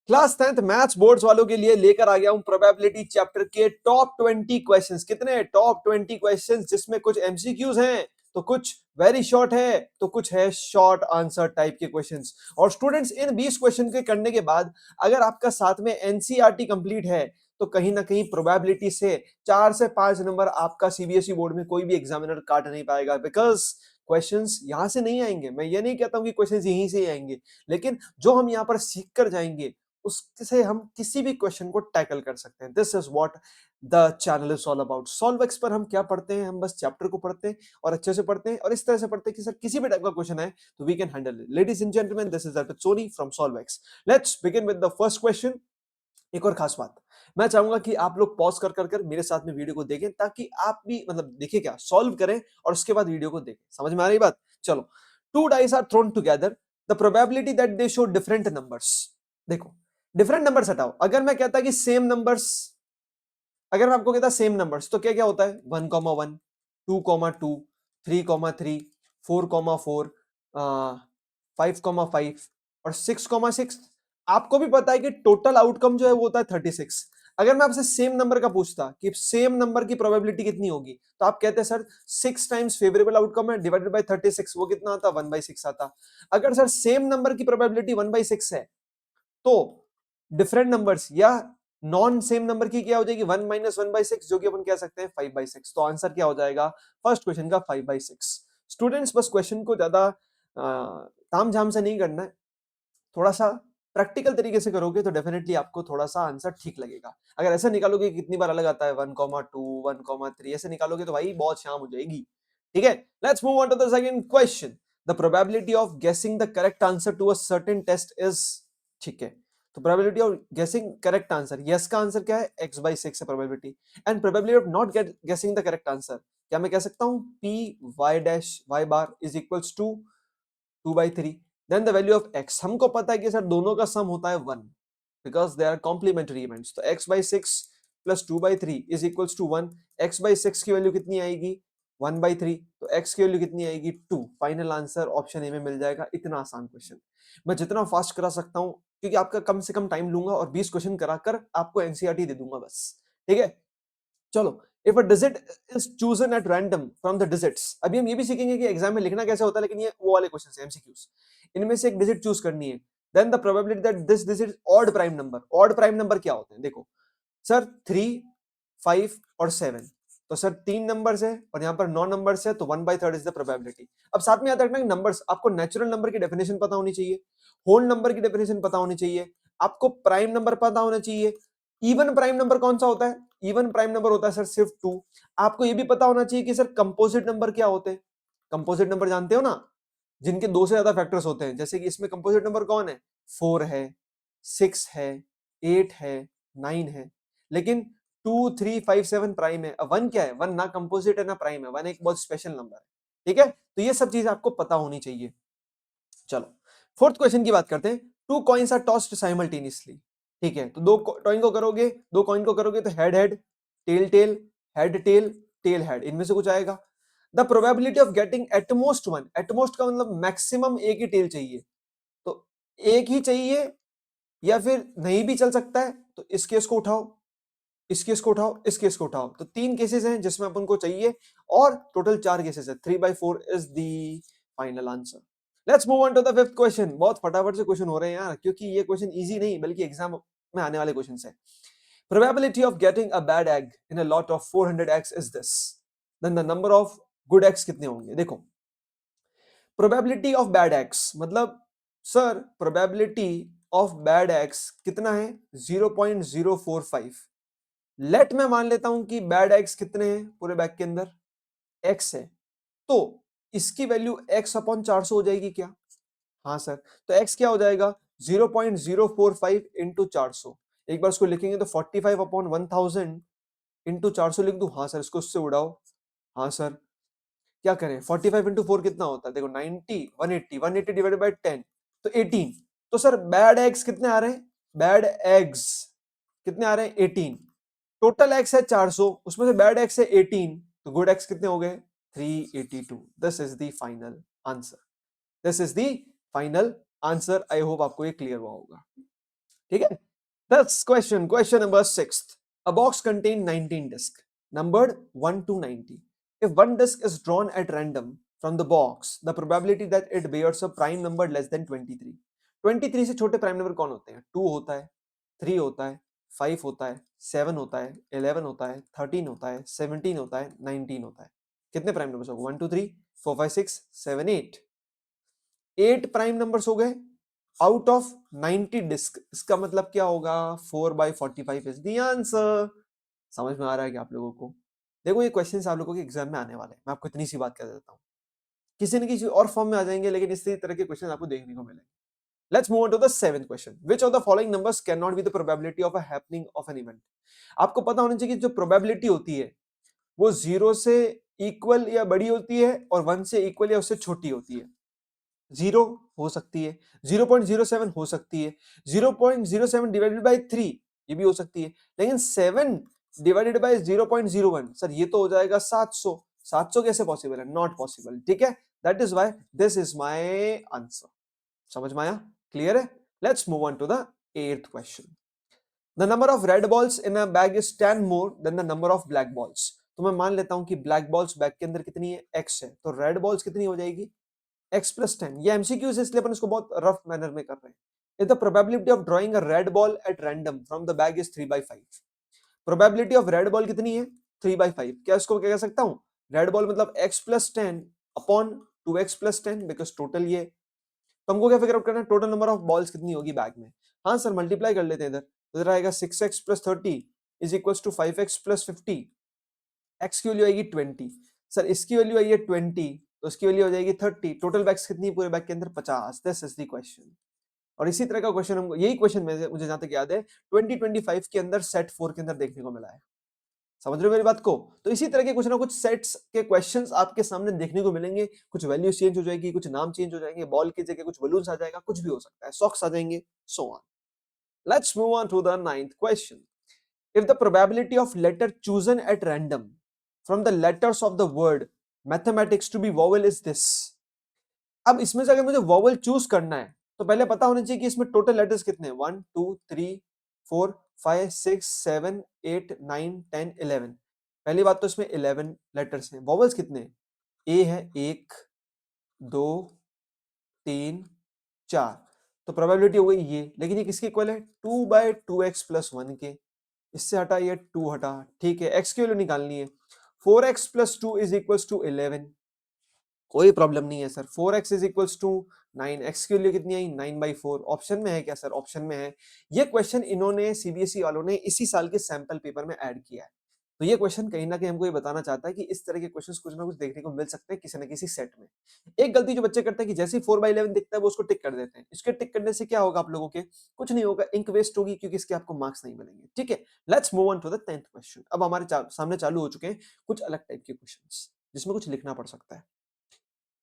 Class 10th maths boards वालों के लिए लेकर आ गया हूं प्रोबेबिलिटी चैप्टर के टॉप 20 क्वेश्चंस। कितने? टॉप 20 क्वेश्चंस, जिसमें कुछ एमसीक्यूज हैं तो कुछ वेरी शॉर्ट है तो कुछ है शॉर्ट आंसर टाइप के क्वेश्चंस। और स्टूडेंट्स, इन 20 क्वेश्चन के करने के बाद अगर आपका साथ में एनसीईआरटी कंप्लीट है तो कहीं ना कहीं प्रोबेबिलिटी से 4 से 5 नंबर आपका सीबीएसई बोर्ड में कोई भी एग्जामिनर काट नहीं पाएगा। बिकॉज क्वेश्चंस यहां से नहीं आएंगे, मैं ये नहीं कहता हूं कि क्वेश्चंस यहीं से ही आएंगे, लेकिन जो हम यहां पर सीख कर जाएंगे उससे हम किसी भी क्वेश्चन को टैकल कर सकते हैं। This is what the channel is all about. Solve-x पर हम क्या पढ़ते हैं? हम बस चैप्टर को पढ़ते हैं और अच्छे से पढ़ते हैं और इस तरह से पढ़ते हैं कि सर किसी भी टाइप का क्वेश्चन है तो we can handle it. Ladies and gentleman, this is Arpit Soni from solve x. Let's begin with the first question. एक और खास बात, मैं चाहूंगा कि आप लोग पॉज कर मेरे साथ में वीडियो को देखें, ताकि आप भी मतलब देखिए क्या सॉल्व करें और उसके बाद वीडियो को देखें। समझ में आ रही बात? चलो। Two dice are thrown together, the probability that they show different numbers. देखो, डिफरेंट नंबर्स हटाओ। अगर मैं कहता कि सेम नंबर्स, अगर मैं आपको कहता सेम नंबर्स तो क्या क्या होता है? 1,1, 2,2, 3,3, 4,4, 5,5 और 6,6। आपको भी पता है कि टोटल आउटकम जो है वो होता है 36। अगर मैं आपसे सेम नंबर का पूछता कि सेम नंबर की प्रोबेबिलिटी कितनी होगी, तो आप कहते हैं सर 6 टाइम्स फेवरेबल आउटकम है डिवाइडेड बाय 36, वो कितना आता? 1/6 आता। अगर सर सेम नंबर की प्रोबेबिलिटी 1/6 है तो डिफरेंट नंबर्स या नॉन सेम नंबर की क्या हो जाएगी? 1 - 1/6, जो कि अपन कह सकते हैं 5/6। तो आंसर क्या हो जाएगा फर्स्ट क्वेश्चन का? 5/6। स्टूडेंट्स, बस क्वेश्चन को ज्यादा ताम झाम से नहीं करना है, थोड़ा सा प्रैक्टिकल तरीके से करोगे तो डेफिनेटली आपको थोड़ा सा आंसर ठीक लगेगा। अगर ऐसे निकालोगे कितनी बार अलग आता है 1,2, 1,3, ऐसे निकालोगे तो भाई बहुत शाम हो जाएगी। ठीक है, let's move on to the second question. The probability of guessing the correct answer to a certain test is. ठीक है, तो probability of guessing correct answer, yes का आंसर क्या है? x/6 है probability. And probability of not guessing the correct answer, क्या मैं कह सकता हूं p(y') is equals to 2/3। Then the value of x, हमको पता है कि सर दोनों का सम होता है 1, because they are complementary events. तो x/6 plus 2/3 is equals to 1। x/6 की वैल्यू कितनी आएगी? 1/3। तो x की वैल्यू कितनी आएगी? 2। फाइनल आंसर ऑप्शन ए में मिल जाएगा। इतना आसान क्वेश्चन मैं जितना फास्ट करा सकता हूं, क्योंकि आपका कम से कम टाइम लूंगा और 20 क्वेश्चन कराकर आपको एनसीईआरटी दे दूंगा बस। ठीक है, चलो। If a digit is chosen at random from the digits, अभी हम ये भी सीखेंगे कि एग्जाम में लिखना कैसे होता है, लेकिन ये वो वाले क्वेश्चन है एमसीक्यूज। इनमें से एक डिजिट चूज करनी है, then the probability that this digit odd prime number. Odd prime number क्या होते हैं? देखो सर, 3, 5 और 7। तो सर 3 नंबर्स है और यहाँ पर 9 नंबर्स है, तो 1/3 इज द प्रोबेबिलिटी। अब साथ में याद रखना कि नंबर्स, आपको नेचुरल नंबर की डेफिनेशन पता होनी चाहिए, होल नंबर की डेफिनेशन पता होनी चाहिए, आपको प्राइम नंबर पता होना चाहिए। इवन प्राइम नंबर कौन सा होता है? इवन प्राइम नंबर होता है सर सिर्फ 2। आपको ये भी पता होना चाहिए कि सर कंपोजिट नंबर क्या होते हैं। कंपोजिट नंबर जानते हो ना, जिनके 2 से ज्यादा फैक्टर्स होते हैं। जैसे कि इसमें कंपोजिट नंबर कौन है? 4 है, 6 है, 8 है, 9 है। लेकिन 2, 3, 5, 7 प्राइम है। अब 1 क्या है? 1 ना कंपोजिट है ना प्राइम है, 1 एक बहुत स्पेशल नंबर है। ठीक है, तो ये सब चीजें आपको पता होनी चाहिए। चलो, फोर्थ क्वेश्चन की बात करते हैं। Two coins are tossed simultaneously. ठीक है, तो दो कॉइन को करोगे, दो कॉइन को करोगे तो head head, tail tail, head tail, tail head, इनमें से कुछ आएगा। The probability of getting at most one, at most का मतलब मैक्सिमम एक ही टेल चाहिए, तो एक ही चाहिए या फिर नहीं भी चल सकता है। तो इस केस को उठाओ, इस केस को उठाओ, इस केस को उठाओ, तो 3 केसेस हैं जिसमें अपन को चाहिए और टोटल 4 केसेस है। 3/4 is the final answer. Let's move on to the fifth question. बहुत फटाफट से क्वेश्चन हो रहे हैं यार, क्योंकि ये क्वेश्चन इजी नहीं बल्कि एग्जाम में आने वाले क्वेश्चन है। Probability of getting a bad egg in a lot of 400 eggs is this, then the number of good eggs कितने होंगे? देखो, प्रोबेबिलिटी ऑफ बैड एग्स मतलब sir probability of bad eggs कितना है? 0.045। लेट मैं मान लेता हूं कि बैड एक्स कितने हैं पूरे बैग के अंदर? एक्स है, तो इसकी वैल्यू एक्स अपॉन 400 हो जाएगी क्या? हाँ सर, तो एक्स क्या हो जाएगा? 0.045 इंटू 400। एक बार इसको लिखेंगे तो 45/1000 इंटू 400 लिख दूं? हाँ सर, इसको उससे उड़ाओ। हाँ सर, क्या करें? 45 इंटू 4 कितना होता है? देखो 90, 180, 180 डिवाइडेड बाई 10 तो 18। तो सर बैड एग्स कितने आ रहे हैं? बैड एग्स कितने आ रहे हैं? 18। टोटल एक्स है 400, उसमें से बैड एक्स है 18, तो गुड एक्स कितने हो गए? 382। This is the final answer. This is the final answer. I hope आपको ये क्लियर हुआ होगा। ठीक है। That's question number 6. A box contain 19 discs numbered 1 to 90. If one disc is drawn at random from the box, the probability that it bears a prime number less than 23. 23 से छोटे prime number कौन होते हैं? 2 होता है, 3 होता है, 5 होता है, 7 होता है, 11 होता है, 13 होता है, 17 होता है, 19 होता है। कितने प्राइम नंबर्स हो गए? 1 2 3 4 5 6 7 8। 8 प्राइम नंबर्स हो गए आउट ऑफ 90 डिस्क। इसका मतलब क्या होगा? 4/45 इज द आंसर। समझ में आ रहा है कि आप लोगों को? देखो ये क्वेश्चंस आप लोगों के एग्जाम में आने वाले हैं, मैं आपको इतनी सी बात कह देता हूँ। किसी न किसी और फॉर्म में आ जाएंगे, लेकिन इसी तरह के क्वेश्चन आपको देखने को मिलेंगे। Let's move on to the 7th question. Which of the following numbers can not be the probability of a happening of an event? आपको पता होना चाहिए कि जो प्रोबेबिलिटी होती है वो 0 से इक्वल या बड़ी होती है और 1 से इक्वल या उससे छोटी होती है। 0 हो सकती है, 0.07 हो सकती है, 0.07 डिवाइडेड बाय 3 ये भी हो सकती है, लेकिन 7 डिवाइडेड बाय 0.01 सर ये तो हो जाएगा 700। 700 कैसे पॉसिबल है? Not possible. ठीक है, that is why this is my answer. समझ में आया? क्लियर है? Let's move on to the 8th question. The number of red balls in a bag is 10 more than the number of black balls. तो मैं मान लेता हूं कि ब्लैक बॉल्स बैग के अंदर कितनी है? x है, तो रेड बॉल्स कितनी हो जाएगी? x+10। ये एमसीक्यूज है इसलिए अपन इसको बहुत रफ मैनर में कर रहे हैं। If the probability of drawing a red ball at random from the bag is 3/5। Probability of red ball कितनी है? 3/5। क्या इसको क्या कह सकता हूं? रेड बॉल मतलब x+10 upon 2x+10 because total ये। तो हमको क्या फिगर आउट करना है? टोटल नंबर ऑफ बॉल्स कितनी होगी बैग में। हाँ सर मल्टीप्लाई कर लेते हैं इधर, तो इधर आएगा 6x+30 is equal to 5x+50। x की वैल्यू आएगी 20, सर इसकी वैल्यू आई है 20 तो इसकी वैल्यू हो जाएगी 30। टोटल बैग्स कितनी है पूरे बैग के अंदर? 50। This is the question. और इसी तरह का क्वेश्चन हमको, यही क्वेश्चन मुझे जहां तक याद है 2025 के अंदर सेट 4 के अंदर देखने को मिला है। समझ रहे हो मेरी बात को? तो इसी तरह के कुछ ना कुछ सेट्स के क्वेश्चंस आपके सामने देखने को मिलेंगे। कुछ वैल्यू चेंज हो जाएगी, कुछ नाम चेंज हो जाएंगे, बॉल की जगह कुछ बलून्स आ जाएगा, कुछ भी हो सकता है, सॉक्स आ जाएंगे, so on. Let's move on to the 9th question. If the probability of letter chosen at random from the letters of the word mathematics to be vowel is this। अब इसमें से अगर मुझे वॉवल चूज करना है तो पहले पता होना चाहिए कि इसमें टोटल लेटर्स कितने हैं? 1 2 3 4 5 6 7 8 9 10 11। पहली बात तो इसमें 11 लेटर्स हैं। वॉवल्स कितने हैं? ए है 1 2 3 4। तो प्रोबेबिलिटी हो गई ये, लेकिन ये किसके इक्वल है? 2/2x+1 के। इससे हटा ये 2 हटा, ठीक है। x की वैल्यू निकालनी है। 4x+2 is equals to 11। कोई प्रॉब्लम नहीं है sir. 4x is equals to 9। x की वैल्यू कितनी आई? 9/4। ऑप्शन में है क्या सर? ऑप्शन में है। ये क्वेश्चन इन्होंने सीबीएसई वालों ने इसी साल के सैंपल पेपर में ऐड किया है। तो ये क्वेश्चन कहीं ना कहीं हमको ये बताना चाहता है कि इस तरह के क्वेश्चंस कुछ ना कुछ देखने को मिल सकते हैं किसी न किसी सेट में। एक गलती जो बच्चे करते हैं कि जैसे ही 4/11 दिखता है वो उसको टिक कर देते हैं। इसके टिक करने से क्या होगा आप लोगों के? कुछ नहीं होगा, इंक वेस्ट होगी, क्योंकि इसके आपको मार्क्स नहीं मिलेंगे। ठीक है, let's move on to the 10th question. अब हमारे सामने चालू हो चुके हैं कुछ अलग टाइप के क्वेश्चंस जिसमें कुछ लिखना पड़ सकता है।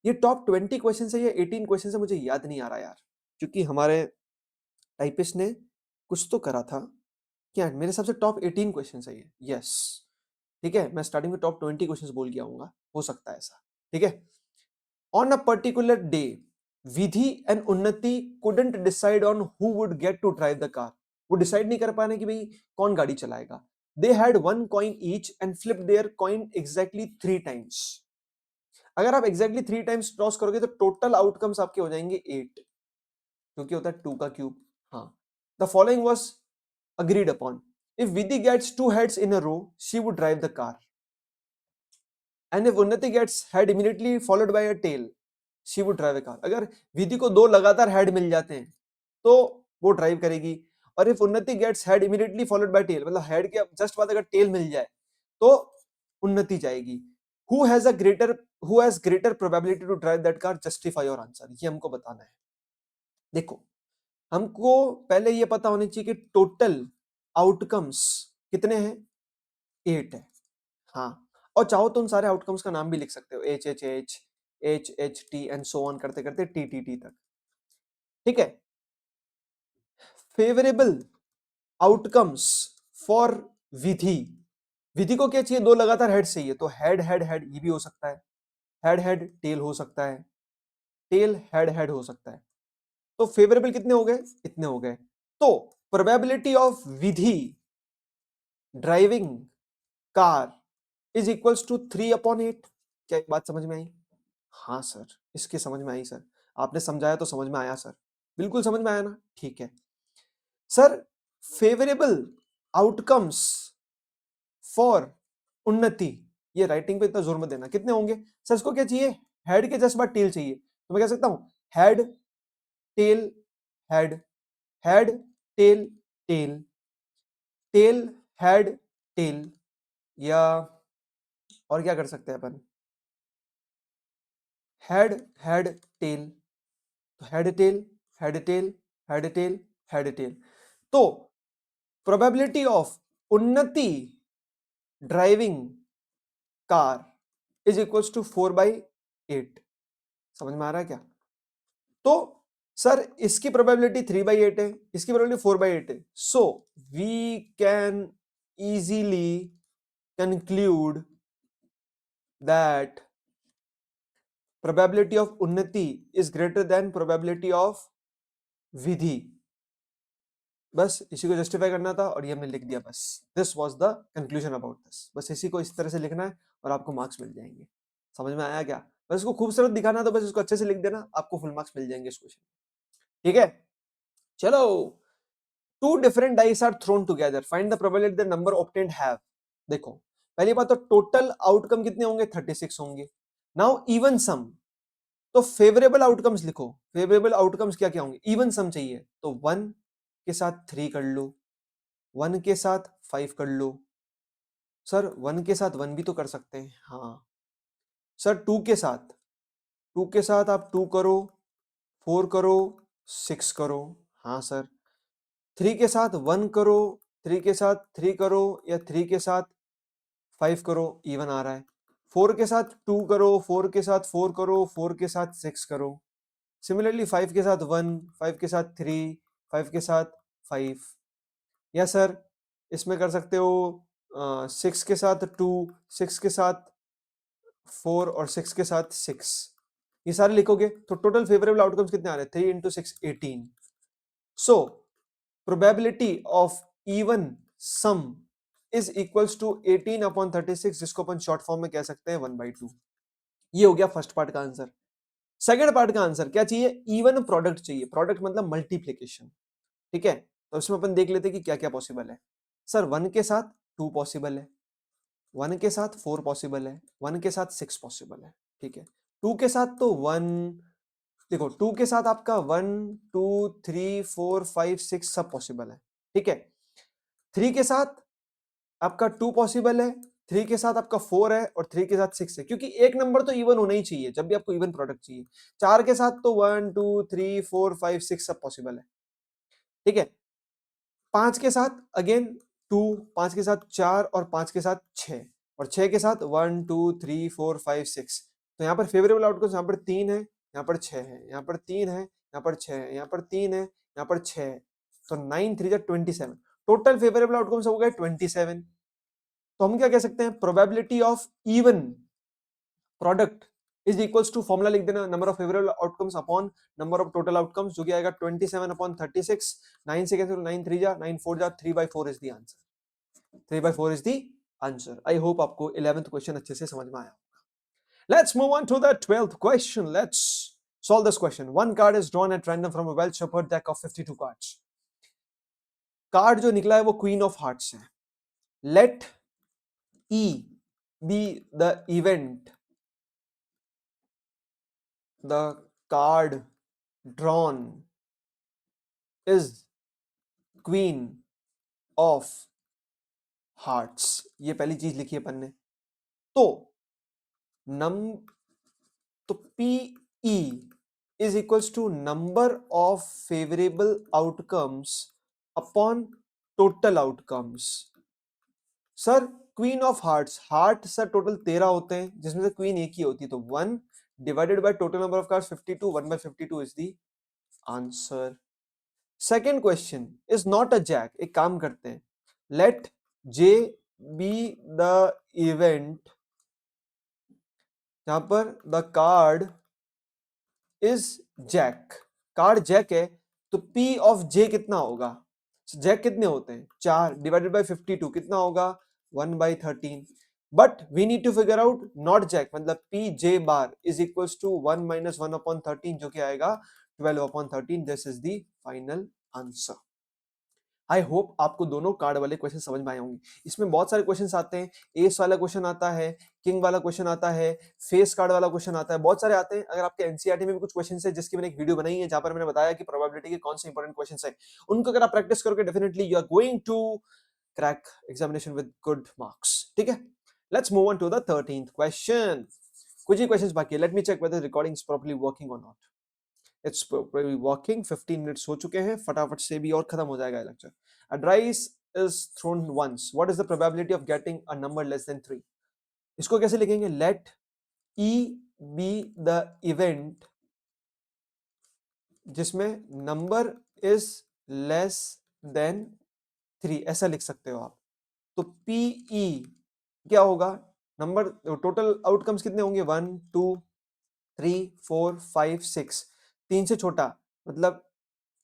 ये टॉप 20 क्वेश्चन है या 18 क्वेश्चन है मुझे याद नहीं आ रहा यार, क्योंकि हमारे टाइपिस्ट ने कुछ तो करा था। क्या मेरे हिसाब से टॉप 18 क्वेश्चन है ये। यस, ठीक है, मैं स्टार्टिंग में टॉप 20 क्वेश्चंस बोल के आऊंगा, हो सकता है ऐसा। ठीक है। On a particular day Vidhi and Unnati couldn't decide on who would get to drive the car. वो डिसाइड नहीं कर पा रहे कि भाई कौन गाड़ी चलाएगा। They had one coin each and flip their coin exactly 3 times. अगर आप एग्जैक्टली 3 टाइम्स क्रॉस करोगे तो टोटल आउटकम्स आपके हो जाएंगे 8, क्योंकि होता है 2 का क्यूब। हाँ, the following was agreed upon. If Vidhi gets 2 heads in a row, she would drive the car. And if Unnati gets head immediately followed by a tail, she would drive a car. अगर विधि को 2 लगातार head मिल जाते हैं तो वो drive करेगी। और if Unnati gets head immediately followed by tail, मतलब हेड के जस्ट बाद अगर टेल मिल जाए तो उन्नति जाएगी। Who has greater probability to drive that car? Justify your answer। ये हमको बताना है। देखो, हमको पहले ये पता होनी चाहिए कि टोटल आउटकम्स कितने हैं? 8 है। हाँ, और चाहो तो उन सारे आउटकम्स का नाम भी लिख सकते हो, H H H H H T and so on करते करते टी टी टी तक। ठीक है। फेवरेबल आउटकम्स फॉर विधि। विधि को क्या चाहिए? 2 लगातार हेड चाहिए, तो हेड हेड हेड ये भी हो सकता है, हेड हेड टेल हो सकता है, टेल हेड हेड हो सकता है। तो फेवरेबल कितने हो गए? इतने हो गए। तो probability of Vidhi driving car is equals to 3/8। क्या एक बात समझ में आई? हाँ सर, इसकी समझ में आई सर। आपने समझाया तो समझ में आया सर। बिल्कुल समझ में आया ना? ठीक है सर। फेवरेबल आउटकम्स फॉर उन्नति, ये राइटिंग पे इतना जोर मत देना। कितने होंगे सर? इसको क्या चाहिए? हेड के जस्ट बाद टेल चाहिए। तो मैं कह सकता हूं head tail head, head tail tail, tail head tail, या और क्या कर सकते हैं अपन? हेड हेड टेल, तो head tail head tail head tail head tail. तो probability of Unnati driving car is equals to 4/8। समझ में आ रहा है क्या? तो सर इसकी प्रोबेबिलिटी 3/8 है, इसकी प्रोबेबिलिटी 4/8 है। So we can easily conclude that probability of Unnati is greater than probability of Vidhi. बस इसी को जस्टिफाई करना था और ये हमने लिख दिया। बस this was the conclusion about this. बस इसी को इस तरह से लिखना है और आपको मार्क्स मिल जाएंगे। समझ में आया क्या? बस इसको खूबसूरत दिखाना है, तो बस इसको अच्छे से लिख देना, आपको फुल मार्क्स मिल जाएंगे इस क्वेश्चन। ठीक है, चलो। Two different dice are thrown together, find the probability the number obtained have. देखो पहली बात तो टोटल आउटकम कितने होंगे? 36 होंगे। नाउ इवन सम, तो फेवरेबल आउटकम्स लिखो। फेवरेबल आउटकम्स क्या क्या होंगे? इवन सम चाहिए तो 1 के साथ 3 कर लो, 1 के साथ 5 कर लो। सर 1 के साथ 1 भी तो कर सकते हैं। हाँ सर, 2 के साथ, 2 के साथ आप 2 करो, 4 करो, 6 करो। हाँ सर, 3 के साथ 1 करो, 3 के साथ 3 करो, या 3 के साथ 5 करो, इवन आ रहा है। 4 के साथ 2 करो, 4 के साथ 4 करो, 4 के साथ 6 करो। सिमिलरली 5 के साथ 1, 5 के साथ 3, 5 के साथ 5। या सर इसमें कर सकते हो 6 के साथ 2, 6 के साथ 4 और 6 के साथ 6। ये सारे लिखोगे तो टोटल फेवरेबल आउटकम्स कितने आ रहे हैं? 3 into 6 18। So probability of even sum is equals to 18/36, जिसको अपन शॉर्ट फॉर्म में कह सकते हैं 1/2। ये हो गया फर्स्ट पार्ट का आंसर। सेकंड पार्ट का आंसर क्या चाहिए? इवन प्रोडक्ट चाहिए। प्रोडक्ट मतलब मल्टीप्लीकेशन। ठीक है, तो इसमें अपन देख लेते हैं कि क्या क्या पॉसिबल है। सर 1 के साथ 2 पॉसिबल है, 1 के साथ 4 पॉसिबल है, 1 के साथ 6 पॉसिबल है। ठीक है, 2 के साथ तो 1, देखो 2 के साथ आपका 1 2 3 4 5 6 सब पॉसिबल है। ठीक है, 3 के साथ आपका 2 पॉसिबल है, 3 के साथ आपका 4 है, और 3 के साथ 6 है, क्योंकि एक नंबर तो इवन होना ही चाहिए जब भी आपको इवन प्रोडक्ट चाहिए। 4 के साथ तो 1 2 3 4 5 6 सब पॉसिबल है। ठीक है, 5 के साथ अगेन 2, 5 के साथ 4, और 5 के साथ 6, और 6 के साथ 1 2 3 4 5 6। तो यहाँ पर फेवरेबल आउटकम्स यहाँ पर 3 है, यहाँ पर 6 है, यहाँ पर 3 है, यहाँ पर 6 है, यहाँ पर 3 है, यहाँ पर 6 है। तो 9 3 27, टोटल फेवरेबल आउटकम्स हो गए 27। तो हम क्या कह सकते हैं? Probability of even product is equals to, formula लिख देना, number of favourable outcomes upon number of total outcomes, जो कि आएगा 27/36। 9 से कैंसिल, 9 3 जा 9 4 जा, 3/4 is the answer. 3/4 is the answer. I hope आपको 11th क्वेश्चन अच्छे से समझ में आया। Let's move on to the 12th question. Let's solve this question. One card is drawn at random from a well shuffled deck of 52 cards. Card जो निकला है वो क्वीन ऑफ हार्ट्स है। Let E be the event the card drawn is queen of hearts। ये पहली चीज लिखी है अपन ने। तो नम तो PE is equals to number of favorable outcomes upon total outcomes। Sir queen of hearts, heart sir total 13 होते हैं, जिसमें से क्वीन एक ही होती है, तो 1 divided by total number of cards 52, 1/52 is the answer. Second question is not a jack. एक काम करते हैं, let J be the event जहां पर the card is jack. Card jack है तो पी ऑफ जे कितना होगा? जैक कितने होते हैं 4 डिवाइडेड बाय 52 कितना होगा 1/13 but we need to figure out not jack मतलब P J bar is equals to 1 minus 1/13 जो कि आएगा 12/13 this is the final answer. I hope आपको दोनों कार्ड वाले क्वेश्चन समझ में आए होंगे। इसमें बहुत सारे क्वेश्चंस आते हैं, एस वाला क्वेश्चन आता है, किंग वाला क्वेश्चन आता है, फेस कार्ड वाला क्वेश्चन आता है, बहुत सारे आते हैं। अगर आपके एनसीईआरटी में भी कुछ क्वेश्चन है जिसकी मैंने एक वीडियो बनाई है जहां पर मैंने बताया कि प्रोबेबिलिटी के कौन से इंपॉर्टेंट क्वेश्चन है, उनको अगर आप प्रैक्टिस करोगे definitely you are going to crack examination with good marks. ठीक है, let's move on to the 13th question. कुछ ही क्वेश्चंस बाकी है, let me check whether recording is properly working और not. It's properly working, 15 minutes हो चुके हैं, फटाफट से भी और खत्म हो जाएगा ये lecture. A dice is thrown once. What is the probability of getting a number less than 3? इसको कैसे लिखेंगे? Let E be the event जिसमें number is less than 3, ऐसा लिख सकते हो आप। तो PE क्या होगा? नंबर टोटल आउटकम्स कितने होंगे? 1 2 3 4 5 6, 3 से छोटा मतलब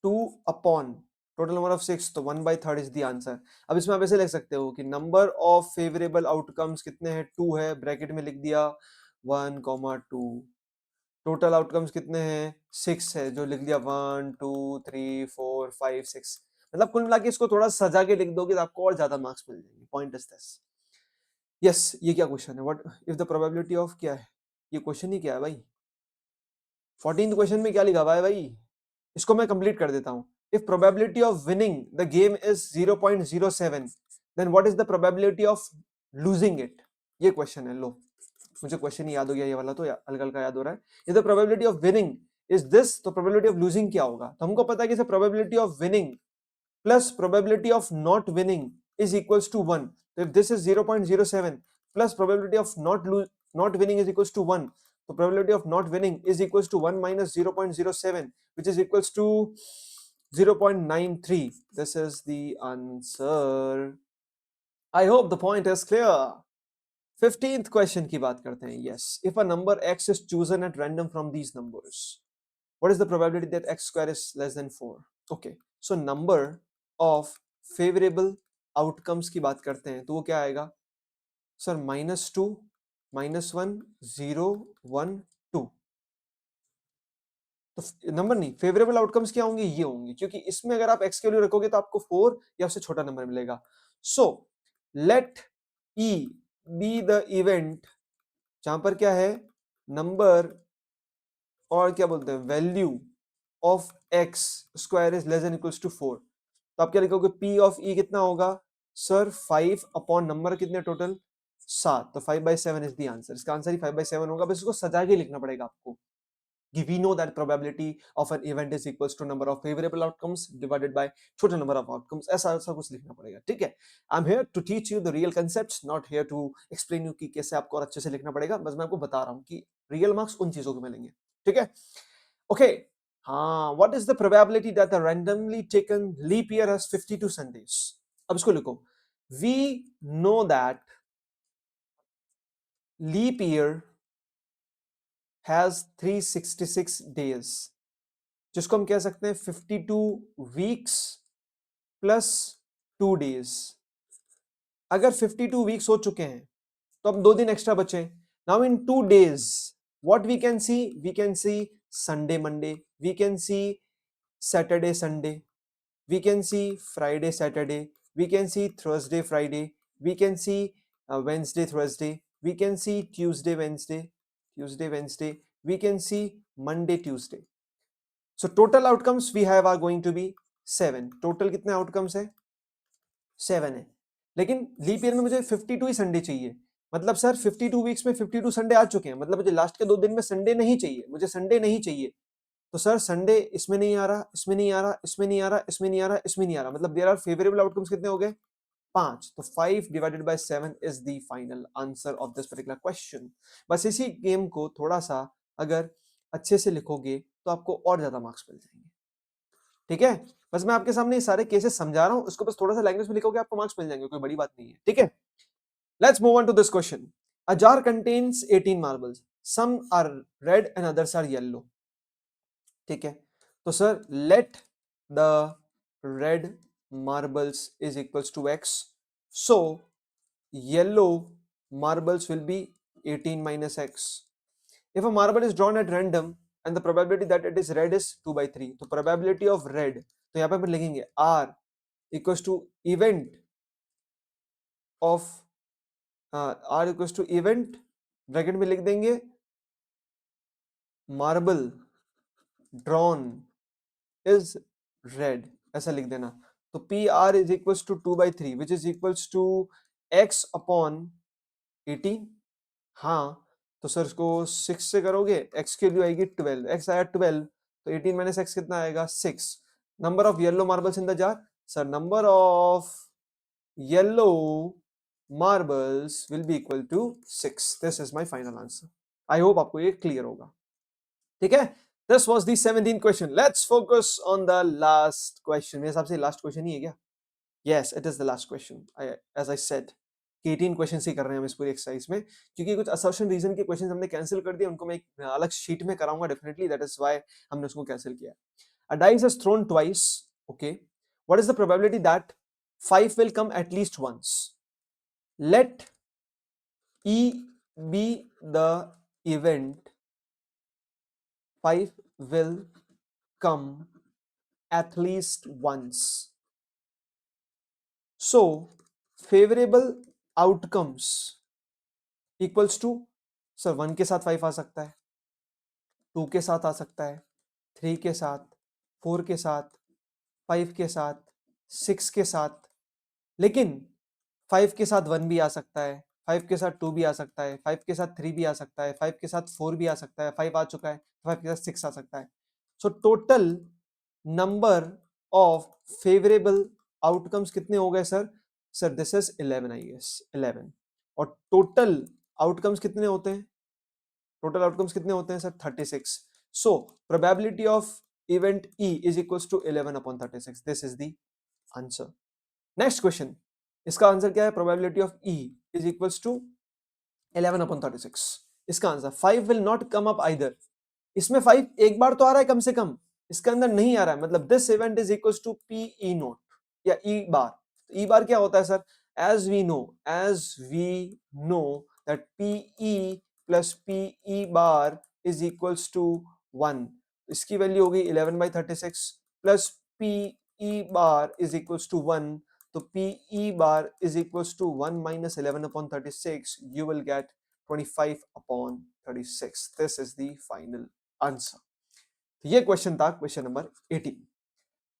2 अपॉन टोटल नंबर ऑफ 6, तो 1/3 इज द आंसर। अब इसमें आप ऐसे लिख सकते हो कि नंबर ऑफ फेवरेबल आउटकम्स कितने हैं? 2 है, ब्रैकेट में लिख दिया 1 2। टोटल आउटकम्स कितने हैं? 6 है, जो लिख दिया 1 2 3 4 5 6। मतलब कुल मिला के इसको थोड़ा सजा के लिख दोगे तो आपको और ज्यादा मार्क्स मिल जाएंगे। Point is this. यस, ये क्या क्वेश्चन है? What if the probability of क्या है? ये क्वेश्चन ही क्या है भाई? 14th क्वेश्चन में क्या लिखा हुआ है भाई? इसको मैं कंप्लीट कर देता हूं। If probability of winning the game is 0.07 then what is the probability of losing it? ये क्वेश्चन है। लो, मुझे क्वेश्चन ही याद हो गया, ये वाला तो हल्का हल्का याद हो रहा है। If the probability of winning is this, तो प्रोबेबिलिटी ऑफ लूजिंग क्या होगा? तो हमको पता है कि probability of winning plus probability of not winning is equals to 1. So if this is 0.07 plus probability of not winning is equals to 1, so probability of not winning is equals to 1 minus 0.07, which is equals to 0.93. This is the answer. I hope the point is clear. 15th question की बात करते हैं. Yes, if a number x is chosen at random from these numbers, what is the probability that x square is less than 4? Okay, so number of favorable outcomes की बात करते हैं तो वो क्या आएगा सर? -2 -1 0 1 2। तो नंबर नहीं, फेवरेबल आउटकम्स क्या होंगे? ये होंगे, क्योंकि इसमें अगर आप x के वैल्यू रखोगे तो आपको 4 या उससे छोटा नंबर मिलेगा। So let E be the event जहां पर क्या है नंबर और क्या बोलते हैं value of x square is less than equals to 4। तो आप क्या लिखोगे? P ऑफ E कितना होगा सर? 5 अपॉन नंबर कितने टोटल? 7, तो 5/7 इज द आंसर। इसका आंसर ही 5/7 होगा, बस इसको सजा के लिखना पड़ेगा आपको। We know that probability of an event is equals to number of favorable outcomes divided by total number of outcomes. ऐसा ऐसा कुछ लिखना पड़ेगा। ठीक है, I'm here to teach you the real concepts, not here to explain you कि कैसे आपको और अच्छे से लिखना पड़ेगा। बस मैं आपको बता रहा हूँ कि रियल मार्क्स उन चीजों को मिलेंगे। ठीक है, ओके। हाँ, what is the probability that a randomly taken leap year has 52 Sundays? अब इसको लिखो। We know that leap year has 366 days, जिसको हम कह सकते हैं 52 वीक्स प्लस 2 डेज। अगर 52 वीक्स हो चुके हैं तो अब 2 दिन एक्स्ट्रा बचे। Now in 2 days what we can see? We can see Sunday Monday, we can see Saturday Sunday, we can see Friday Saturday, we can see Thursday Friday, we can see Wednesday Thursday, we can see Tuesday Wednesday, Tuesday Wednesday, we can see Monday Tuesday. So total outcomes we have are going to be 7. Total कितने outcomes है? 7 है। लेकिन leap year में मुझे 52 ही Sunday चाहिए। मतलब sir 52 weeks में 52 Sunday आ चुके हैं, मतलब मुझे लास्ट के 2 दिन में संडे नहीं चाहिए, मुझे संडे नहीं चाहिए। तो सर संडे इसमें नहीं आ रहा, इसमें नहीं आ रहा, इसमें नहीं आ रहा, इसमें नहीं आ रहा, इसमें नहीं आ रहा, मतलब देयर आर फेवरेबल आउटकम्स कितने हो गए? 5। तो 5 divided by 7 is the final answer of this particular question. बस इसी गेम को थोड़ा सा अगर अच्छे से लिखोगे तो आपको और ज्यादा मार्क्स मिल जाएंगे। ठीक है, बस मैं आपके सामने ये सारे केसेस समझा रहा हूं, उसको बस थोड़ा सा लैंग्वेज में लिखोगे आपको मार्क्स मिल जाएंगे, कोई बड़ी बात नहीं है। ठीक है, let's move on to this question. A jar contains 18 marbles, some are red and others are yellow. ठीक है, तो sir let the red marbles is equals to x. So yellow marbles will be 18 minus x. If a marble is drawn at random and the probability that it is red is 2 by 3, तो probability of red, तो यहाँ पे अपन लिखेंगे r equals to event of r equals to event, bracket में लिख देंगे marble drawn is red, ऐसा लिख देना. तो PR is equals to 2 by 3 which is equals to x upon 18. हाँ, तो सर इसको 6 से करोगे, x की वैल्यू आएगी 12, x आया 12, तो 18 माइनस x कितना आएगा 6. Number of yellow marbles in the jar, sir number of yellow marbles will be equal to 6. This is my final answer. I hope आपको ये क्लियर होगा. ठीक है, this was the 17th question. Let's focus on the last question. मेरे हिसाब से last question ही है क्या? Yes, it is the last question. As I said 18 question ही कर रहे हैं हम इस पूरी एक्सरसाइज में, क्योंकि कुछ असर्शन रीजन के क्वेश्चन हमने कैंसिल कर दिए, उनको मैं एक अलग शीट में कराऊंगा डेफिनेटली. दैट इज व्हाई हमने उसको कैंसिल किया. A dice is thrown twice. Okay, what is the probability that 5 will come at least once? Let E be the event 5 will come at least once. So favorable outcomes equals to, sir 1 के साथ 5 आ सकता है, 2 के साथ आ सकता है, 3 के साथ, 4 के साथ, 5 के साथ, 6 के साथ, लेकिन 5 के साथ 1 भी आ सकता है, 5 के साथ 2 भी आ सकता है, 5 के साथ 3 भी आ सकता है, 5 के साथ 4 भी आ सकता है, 5 आ चुका है, 5 के साथ 6 आ सकता है. So total number of favourable outcomes कितने हो गए sir? Sir this is 11, I guess 11. और टोटल आउटकम्स कितने होते हैं? टोटल आउटकम्स कितने होते हैं sir? 36. So probability of event E is equals to 11 upon 36. This is the answer. Next question, इसका आंसर क्या है? Probability of E is equals to 11 upon 36. इसका answer 5 will not come up either. इसमें 5 एक बार तो आ रहा है कम से कम, इसके अंदर नहीं आ रहा है, मतलब this event is equals to P E not या ई बार. ई बार क्या होता है sir? As we know that P E plus P E bar is equals to 1. इसकी वैल्यू होगी 11/36 plus P E bar is equals to 1. तो P E bar is equals to 1 minus 11 upon 36. You will get 25 upon 36. This is the final answer. तो ये question था question number 18.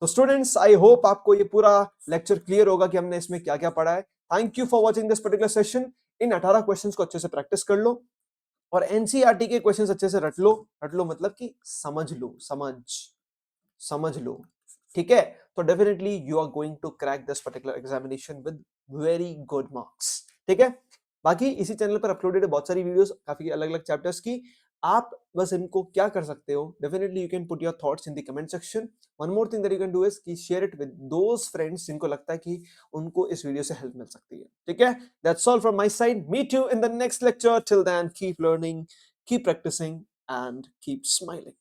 तो students, आई hope आपको ये पूरा लेक्चर क्लियर होगा कि हमने इसमें क्या क्या पढ़ा है. Thank you for watching this particular session. In 18 questions को अच्छे से प्रैक्टिस कर लो और एनसीईआरटी के क्वेश्चंस अच्छे से रट लो. रट लो मतलब कि समझ लो, समझ लो. ठीक है, तो definitely you are going to crack this particular examination with very good marks. ठीक है, बाकी इसी चैनल पर अपलोडेड है बहुत सारी वीडियोस काफी अलग अलग चैप्टर्स की. आप बस इनको क्या कर सकते हो, definitely you can put your thoughts in the comment section. One more thing that you can do is कि share it with those friends जिनको लगता है कि उनको इस वीडियो से हेल्प मिल सकती है. ठीक है, that's all from my side. Meet you in the next lecture. Till then keep learning, keep practising and keep smiling.